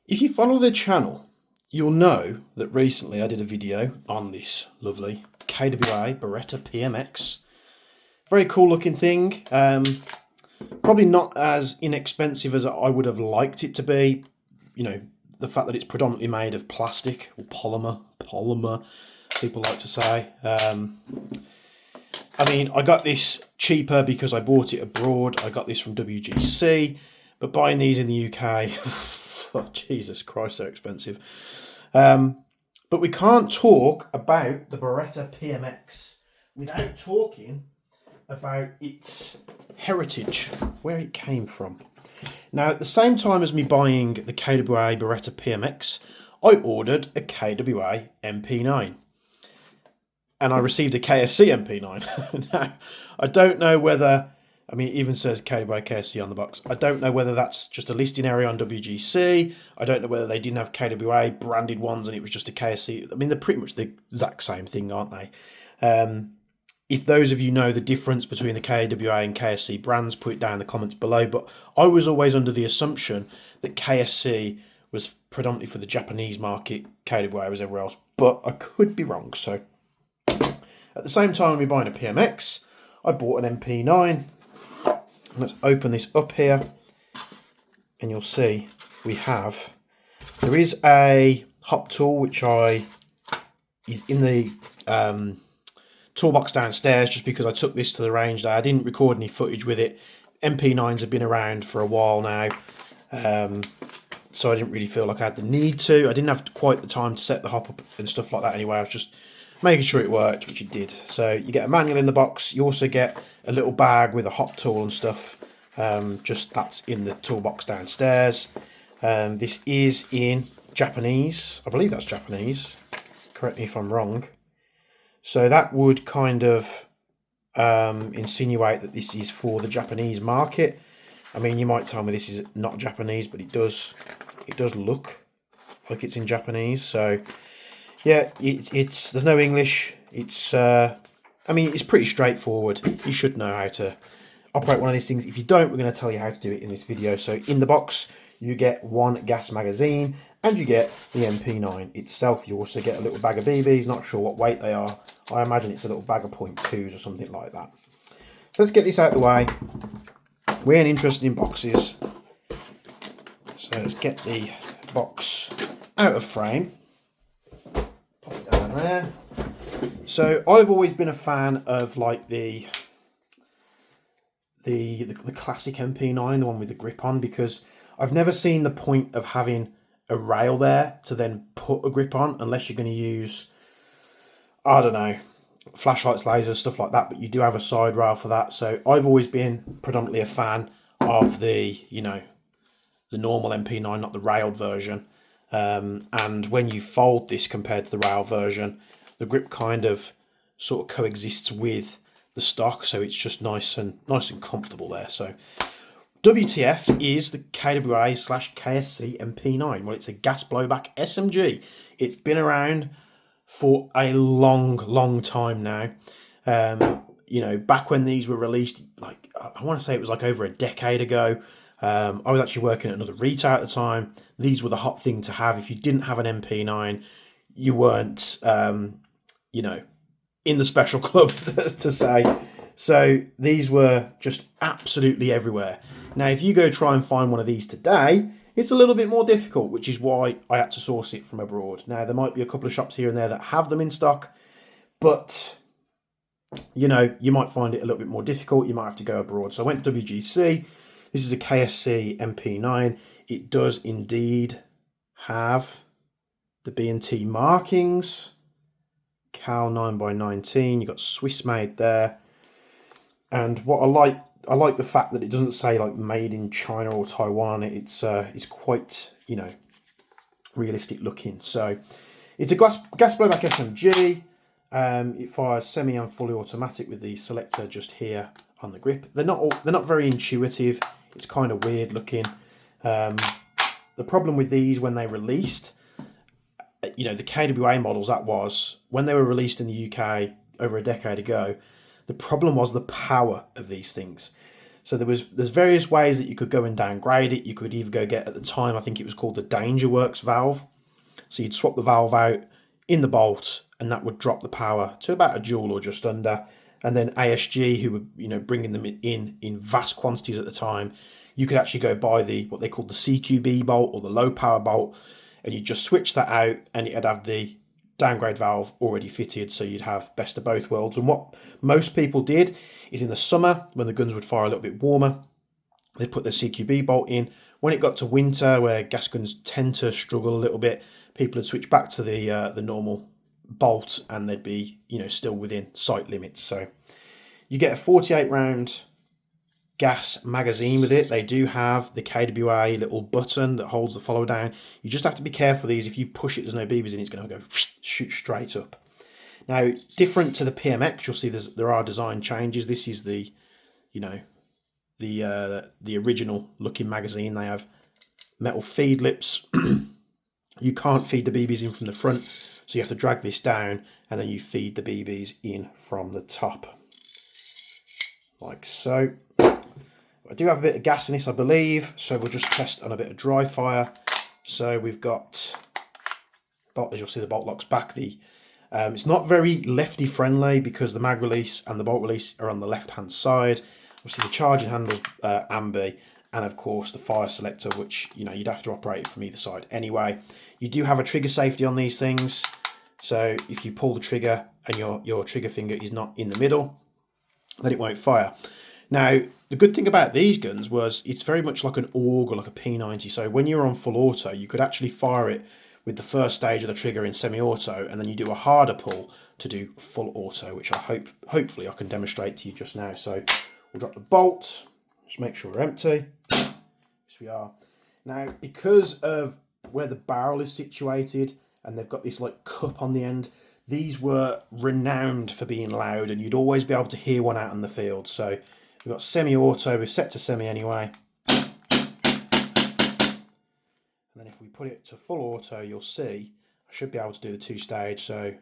If you follow the channel, you'll know that recently I did a video on this lovely KWA Beretta PMX. Very cool looking thing. Probably not as inexpensive as I would have liked it to be. You know, the fact that it's predominantly made of plastic or polymer, people like to say. I mean, I got this cheaper because I bought it abroad. I got this from WGC, but buying these in the UK, oh, Jesus Christ, they're expensive. But we can't talk about the Beretta PMX without talking about its heritage, where it came from. Now, at the same time as me buying the KWA Beretta PMX, I ordered a KWA MP9. And I received a Ksc Mp9. Now, I don't know whether, I mean, it even says KWA Ksc on the box. I don't know whether that's just a listing area on WGC. I don't know whether they didn't have KWA branded ones and it was just a Ksc. I mean, they're pretty much the exact same thing, aren't they? If those of you know the difference between the KWA and Ksc brands, put it down in the comments below. But I was always under the assumption that Ksc was predominantly for the Japanese market, KWA was everywhere else. But I could be wrong, so... At the same time, we're buying a PMX. I bought an MP9. Let's open this up here, and you'll see there is a hop tool which is in the toolbox downstairs, just because I took this to the range there. I didn't record any footage with it. MP9s have been around for a while now, so I didn't really feel like I had the need to. I didn't have quite the time to set the hop up and stuff like that anyway. I was just making sure it worked, which it did. So you get a manual in the box. You also get a little bag with a hop tool and stuff. Just that's in the toolbox downstairs. This is in Japanese. I believe that's Japanese. Correct me if I'm wrong. So that would kind of insinuate that this is for the Japanese market. I mean, you might tell me this is not Japanese, but it does look like it's in Japanese. So yeah, it's there's no English. It's I mean, it's pretty straightforward. You should know how to operate one of these things. If you don't, we're going to tell you how to do it in this video. So in the box, you get one gas magazine and you get the MP9 itself. You also get a little bag of BBs. Not sure what weight they are. I imagine it's a little bag of .2s or something like that. So let's get this out of the way. We ain't interested in boxes. So let's get the box out of frame. There. So I've always been a fan of like the classic MP9, the one with the grip on, because I've never seen the point of having a rail there to then put a grip on, unless you're going to use, I don't know, flashlights, lasers, stuff like that. But you do have a side rail for that. So I've always been predominantly a fan of the, you know, the normal MP9, not the railed version. And when you fold this compared to the rail version, the grip kind of sort of coexists with the stock, so it's just nice and comfortable there. So WTF is the KWA/Ksc Mp9. Well, it's a gas blowback SMG. It's been around for a long time now. You know, back when these were released, like I want to say it was like over a decade ago. I was actually working at another retail at the time. These were the hot thing to have. If you didn't have an MP9, you weren't, you know, in the special club, to say. So these were just absolutely everywhere. Now, if you go try and find one of these today, it's a little bit more difficult, which is why I had to source it from abroad. Now, there might be a couple of shops here and there that have them in stock, but, you know, you might find it a little bit more difficult. You might have to go abroad. So I went to WGC. This is a Ksc Mp9. It does indeed have the B&T markings. Cal 9x19. You've got Swiss made there. And what I like the fact that it doesn't say like made in China or Taiwan. It's quite, you know, realistic looking. So it's a gas blowback SMG. It fires semi and fully automatic with the selector just here on the grip. They're not very intuitive. It's kind of weird looking. The problem with these when they released, you know, the KWA models, that was when they were released in the UK over a decade ago, the problem was the power of these things. So there's various ways that you could go and downgrade it. You could either go get, at the time, I think it was called the DangerWorks valve. So you'd swap the valve out in the bolt, and that would drop the power to about a joule or just under. And then ASG, who were bringing them in vast quantities at the time, you could actually go buy what they called the CQB bolt or the low power bolt, and you'd just switch that out, and it'd have the downgrade valve already fitted, so you'd have best of both worlds. And what most people did is, in the summer, when the guns would fire a little bit warmer, they'd put the CQB bolt in. When it got to winter, where gas guns tend to struggle a little bit, people would switch back to the normal bolt, and they'd be still within sight limits. So you get a 48 round gas magazine with it. They do have the KWA little button that holds the follower down. You just have to be careful these. If you push it, there's no BBs in, it's going to go shoot straight up. Now, different to the PMX, you'll see there are design changes. This is the original looking magazine. They have metal feed lips. You can't feed the BBs in from the front, so you have to drag this down, and then you feed the BBs in from the top, like so. I do have a bit of gas in this, I believe, so we'll just test on a bit of dry fire. So we've got, as you'll see, the bolt locks back. It's not very lefty friendly because the mag release and the bolt release are on the left hand side. Obviously the charging handle's ambi, and of course the fire selector, which you'd have to operate from either side anyway. You do have a trigger safety on these things, so if you pull the trigger and your trigger finger is not in the middle, then it won't fire. Now, the good thing about these guns was it's very much like an AUG or like a P90. So when you're on full auto, you could actually fire it with the first stage of the trigger in semi-auto, and then you do a harder pull to do full auto, which hopefully I can demonstrate to you just now. So we'll drop the bolt, just make sure we're empty. Yes, we are. Now, because of where the barrel is situated, and they've got this like cup on the end, these were renowned for being loud, and you'd always be able to hear one out in the field. So we've got semi-auto, we're set to semi anyway. And then if we put it to full auto, you'll see I should be able to do the two-stage. So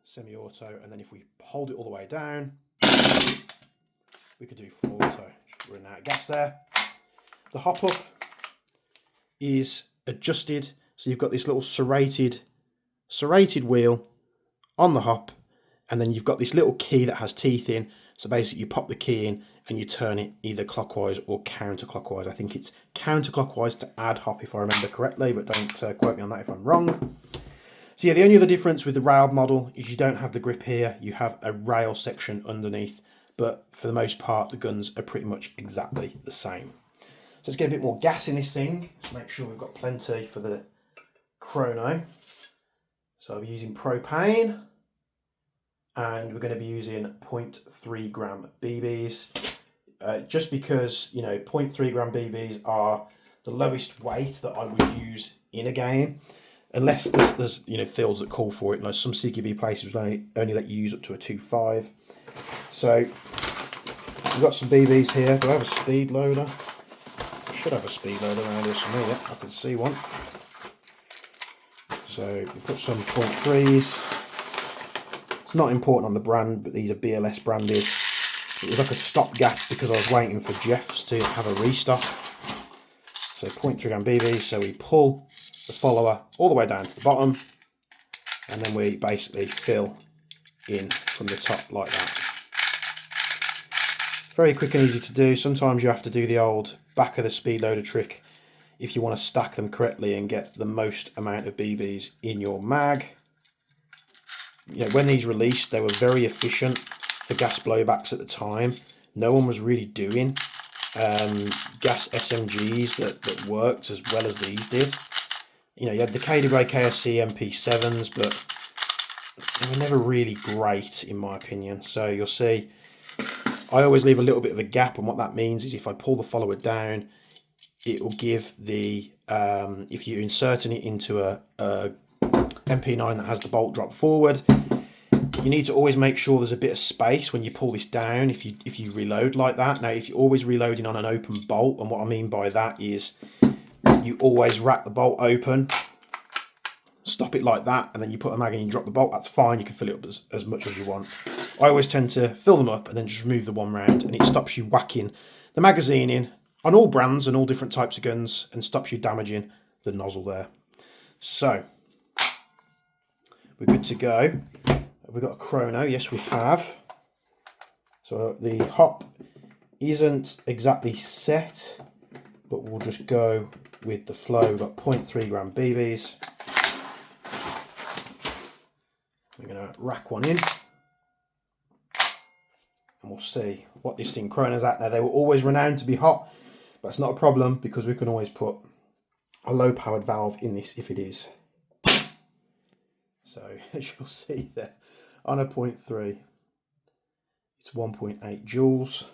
semi-auto, and then if we hold it all the way down, we could do full auto. Just running out of gas there. The hop-up is adjusted, so you've got this little serrated wheel on the hop, and then you've got this little key that has teeth in. So basically you pop the key in and you turn it either clockwise or counterclockwise. I think it's counterclockwise to add hop if I remember correctly, but don't quote me on that if I'm wrong. So yeah, the only other difference with the rail model is you don't have the grip here, you have a rail section underneath, but for the most part the guns are pretty much exactly the same. So let's get a bit more gas in this thing, just make sure we've got plenty for the chrono. So I'm using propane, and we're going to be using 0.3 gram BBs, just because 0.3 gram BBs are the lowest weight that I would use in a game, unless there's fields that call for it. Like some CQB places will only let you use up to a 2.5. So we've got some BBs here. Do I have a speed loader? I should have a speed loader around here somewhere. I can see one. So we put some 0.3s. It's not important on the brand, but these are BLS branded. It was like a stopgap because I was waiting for Jeff's to have a restock. So 0.3 gram BBs, so we pull the follower all the way down to the bottom, and then we basically fill in from the top like that. Very quick and easy to do. Sometimes you have to do the old back of the speed loader trick if you want to stack them correctly and get the most amount of BBs in your mag. When these released, they were very efficient for gas blowbacks at the time. No one was really doing gas SMGs that worked as well as these did. You had the KWA Ksc Mp9A1 but they were never really great in my opinion. So you'll see I always leave a little bit of a gap, and what that means is if I pull the follower down, it will give the if you're inserting it into a MP9 that has the bolt drop forward, you need to always make sure there's a bit of space when you pull this down if you reload like that. Now if you're always reloading on an open bolt, and what I mean by that is you always rack the bolt open, stop it like that, and then you put a mag in and you drop the bolt, that's fine, you can fill it up as much as you want. I always tend to fill them up and then just remove the one round, and it stops you whacking the magazine in on all brands and all different types of guns and stops you damaging the nozzle there. So we're good to go. Have we got a chrono? Yes, we have. So the hop isn't exactly set, but we'll just go with the flow. We've got 0.3 gram BBs. We're going to rack one in, and we'll see what this thing chronos at. Now, they were always renowned to be hot, but it's not a problem because we can always put a low powered valve in this if it is. So as you'll see there, on a 0.3, it's 1.8 joules.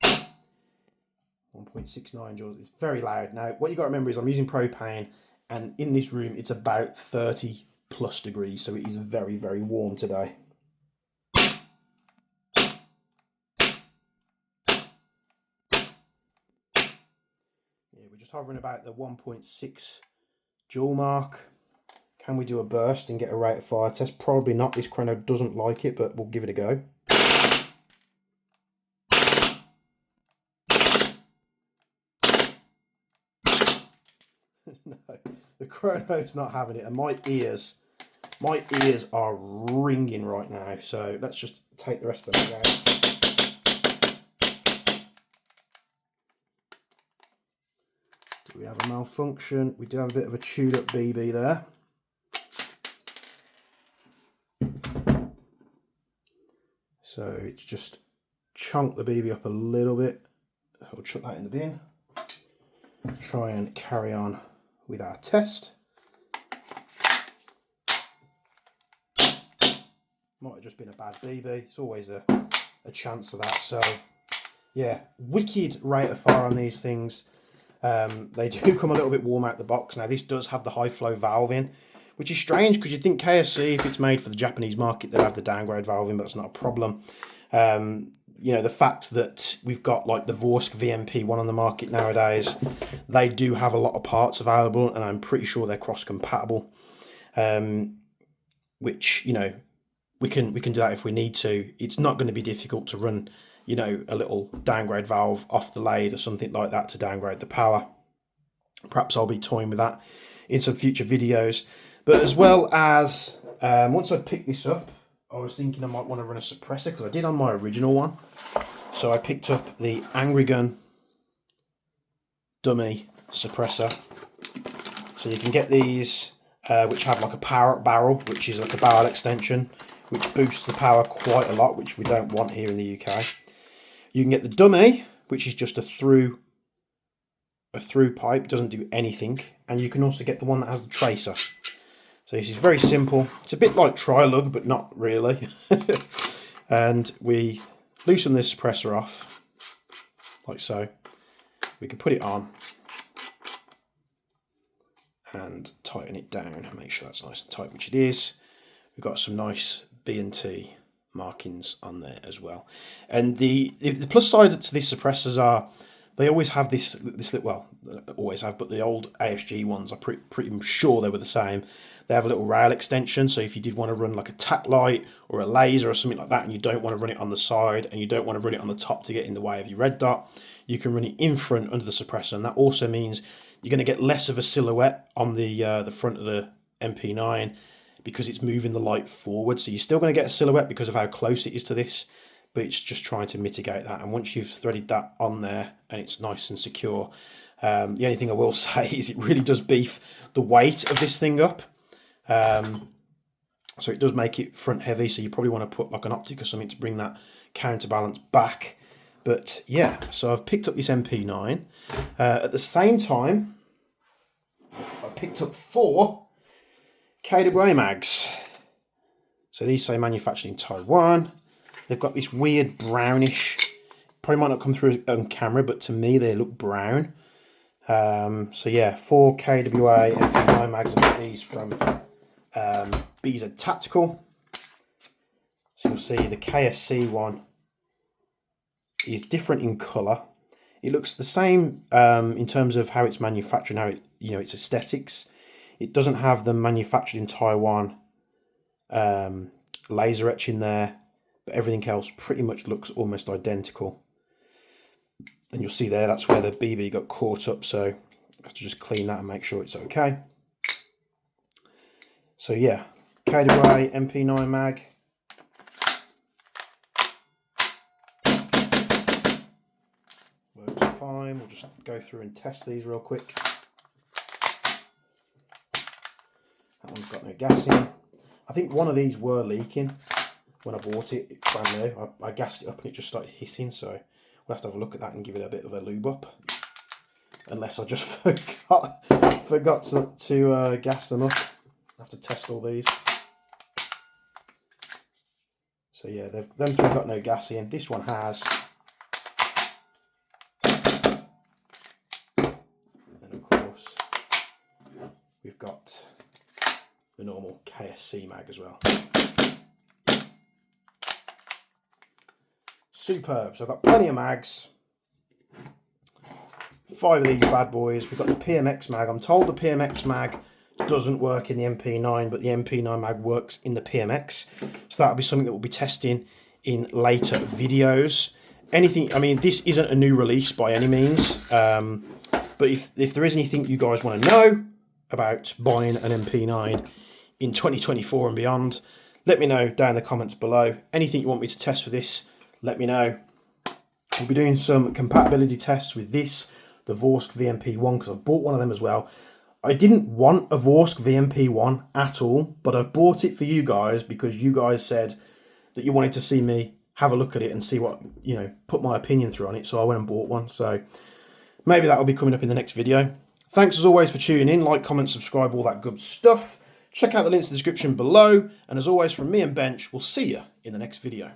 1.69 joules. It's very loud. Now, what you got to remember is I'm using propane, and in this room it's about 30 plus degrees, so it is very, very warm today. Yeah, we're just hovering about the 1.6 joule mark. Can we do a burst and get a rate of fire test? Probably not. This chrono doesn't like it, but we'll give it a go. No, the chrono's not having it, and my ears are ringing right now. So let's just take the rest of that out. Do we have a malfunction? We do have a bit of a chewed up BB there. So it's just chunk the BB up a little bit. I'll chuck that in the bin. Try and carry on with our test. Might have just been a bad BB. It's always a chance of that. So yeah, wicked rate of fire on these things. They do come a little bit warm out the box. Now this does have the high flow valve in, which is strange because you'd think Ksc, if it's made for the Japanese market, they'd have the downgrade valve in, but that's not a problem. You know, the fact that we've got like the Vorsk VMP1 on the market nowadays, they do have a lot of parts available, and I'm pretty sure they're cross compatible, which, you know, we can do that if we need to. It's not going to be difficult to run, you know, a little downgrade valve off the lathe or something like that to downgrade the power. Perhaps I'll be toying with that in some future videos. But as well as, once I pick this up, I was thinking I might want to run a suppressor, because I did on my original one. So I picked up the Angry Gun dummy suppressor. So you can get these, which have like a power up barrel, which is like a barrel extension, which boosts the power quite a lot, which we don't want here in the UK. You can get the dummy, which is just a through pipe, doesn't do anything. And you can also get the one that has the tracer. So this is very simple. It's a bit like Trilug, but not really. And we loosen this suppressor off, like so. We can put it on and tighten it down and make sure that's nice and tight, which it is. We've got some nice B&T markings on there as well. And the plus side to these suppressors are, they always have this well, always have, but the old ASG ones, I'm pretty sure they were the same. They have a little rail extension, so if you did want to run like a tack light or a laser or something like that, and you don't want to run it on the side and you don't want to run it on the top to get in the way of your red dot, you can run it in front under the suppressor, and that also means you're going to get less of a silhouette on the front of the MP9 because it's moving the light forward. So you're still going to get a silhouette because of how close it is to this, but it's just trying to mitigate that. And once you've threaded that on there and it's nice and secure, the only thing I will say is it really does beef the weight of this thing up. So it does make it front heavy, so you probably want to put like an optic or something to bring that counterbalance back. But yeah, so I've picked up this MP9. At the same time, I picked up 4 KWA mags. So these say manufactured in Taiwan. They've got this weird brownish, probably might not come through on camera, but to me they look brown. So yeah, 4 KWA MP9 mags. I got these from BZ Tactical. So you'll see the Ksc one is different in colour. It looks the same in terms of how it's manufactured, how it, you know, its aesthetics. It doesn't have the manufactured in Taiwan laser etch in there, but everything else pretty much looks almost identical. And you'll see there, that's where the BB got caught up, so I have to just clean that and make sure it's okay. So yeah, KWA MP9 mag. Works fine. We'll just go through and test these real quick. That one's got no gas in. I think one of these were leaking when I bought it. It's brand new. I gassed it up and it just started hissing, so we'll have to have a look at that and give it a bit of a lube up. Unless I just forgot to gas them up. I have to test all these. So yeah, them three got no gas in. This one has. And of course, we've got the normal Ksc mag as well. Superb. So I've got plenty of mags. 5 of these bad boys. We've got the PMX mag. I'm told the PMX mag doesn't work in the MP9, but the MP9 mag works in the PMX. So that'll be something that we'll be testing in later videos. Anything, I mean, this isn't a new release by any means, but if there is anything you guys want to know about buying an MP9 in 2024 and beyond, let me know down in the comments below. Anything you want me to test for this, let me know. We'll be doing some compatibility tests with this, the Vorsk VMP1, because I've bought one of them as well. I didn't want a Vorsk VMP1 at all, but I've bought it for you guys because you guys said that you wanted to see me have a look at it and see what, you know, put my opinion through on it. So I went and bought one. So maybe that will be coming up in the next video. Thanks as always for tuning in. Like, comment, subscribe, all that good stuff. Check out the links in the description below. And as always, from me and Bench, we'll see you in the next video.